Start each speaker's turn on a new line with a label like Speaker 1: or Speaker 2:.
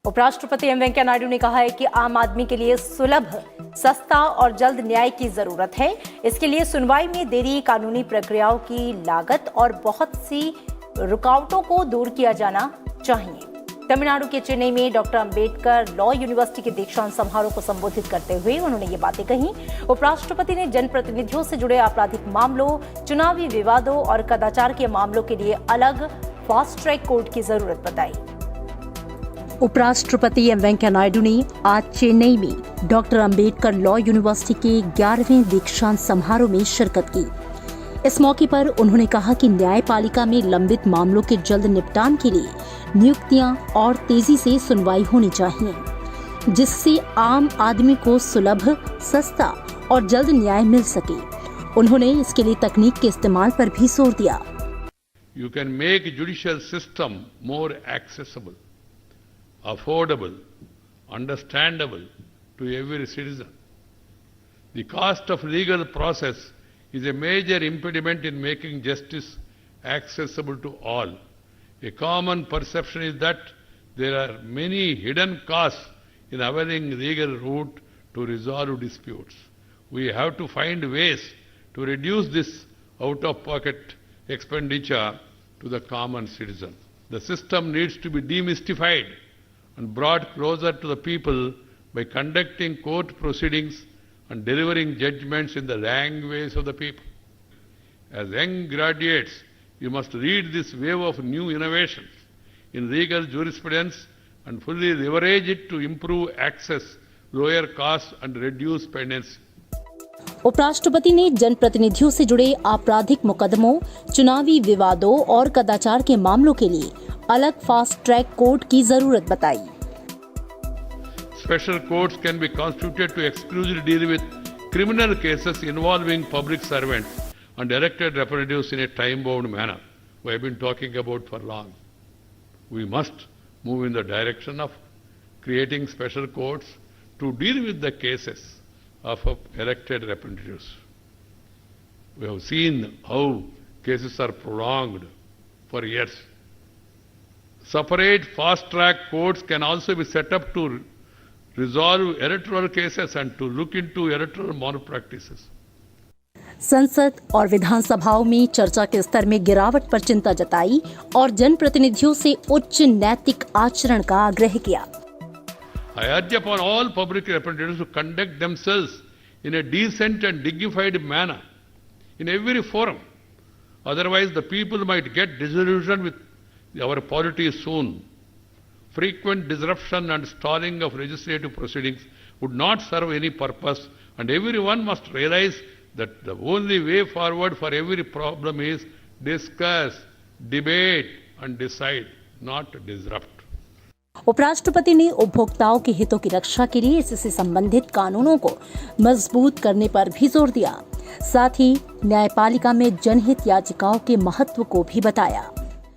Speaker 1: उपराष्ट्रपति एम वेंकैया नायडू ने कहा है कि आम आदमी के लिए सुलभ, सस्ता और जल्द न्याय की जरूरत है। इसके लिए सुनवाई में देरी, कानूनी प्रक्रियाओं की लागत और बहुत सी रुकावटों को दूर किया जाना चाहिए। तमिलनाडु के चेन्नई में डॉक्टर अंबेडकर लॉ यूनिवर्सिटी के दीक्षांत समारोह को संबोधित करते हुए उन्होंने ये बातें कही। उपराष्ट्रपति ने जनप्रतिनिधियों से जुड़े आपराधिक मामलों, चुनावी विवादों और कदाचार के मामलों के लिए अलग फास्ट ट्रैक कोर्ट की जरूरत बताई। उपराष्ट्रपति एम वेंकैया नायडू ने आज चेन्नई में डॉक्टर अंबेडकर लॉ यूनिवर्सिटी के 11वें दीक्षांत समारोह में शिरकत की। इस मौके पर उन्होंने कहा कि न्यायपालिका में लंबित मामलों के जल्द निपटान के लिए नियुक्तियां और तेजी से सुनवाई होनी चाहिए, जिससे आम आदमी को सुलभ, सस्ता और जल्द न्याय मिल सके। उन्होंने इसके लिए तकनीक के इस्तेमाल पर भी जोर दिया।
Speaker 2: You can make judicial system more accessible, affordable, understandable to every citizen. The cost of legal process is a major impediment in making justice accessible to all. A common perception is that there are many hidden costs in availing legal route to resolve disputes. We have to find ways to reduce this out-of-pocket expenditure to the common citizen. The system needs to be demystified and brought closer to the people by conducting court proceedings and delivering judgments in the language of the people. As young graduates, you must read this wave of new innovations in legal jurisprudence and fully leverage it to improve access, lower costs and reduce penalties.
Speaker 1: उपराष्ट्रपति ने जनप्रतिनिधियों से जुड़े आपराधिक मुकदमों, चुनावी विवादों और कदाचार के मामलों के लिए अलग फास्ट ट्रैक कोर्ट की जरूरत बताई।
Speaker 2: Special courts can be constituted to exclusively deal with criminal cases involving public servants and elected representatives in a time-bound manner. We have been talking about for long. We must move in the direction of creating special courts to deal with the cases of elected representatives. We have seen how cases are prolonged for years. Separate fast-track courts can also be set up to resolve electoral cases and to look into electoral malpractices.
Speaker 1: संसद और विधानसभाओं में चर्चा के स्तर में गिरावट पर चिंता जताई और जनप्रतिनिधियों से उच्च नैतिक आचरण का आग्रह किया।
Speaker 2: I urge upon all public representatives to conduct themselves in a decent and dignified manner in every forum. Otherwise, the people might get disillusioned with our polity soon. Frequent disruption and stalling of legislative proceedings would not serve any purpose, and everyone must realize that the only way forward for every problem is discuss, debate and decide, not disrupt.
Speaker 1: उपराष्ट्रपति ने उपभोक्ताओं के हितों की रक्षा के लिए इससे संबंधित कानूनों को मजबूत करने पर भी जोर दिया। साथ ही न्यायपालिका में जनहित याचिकाओं के महत्व को भी बताया।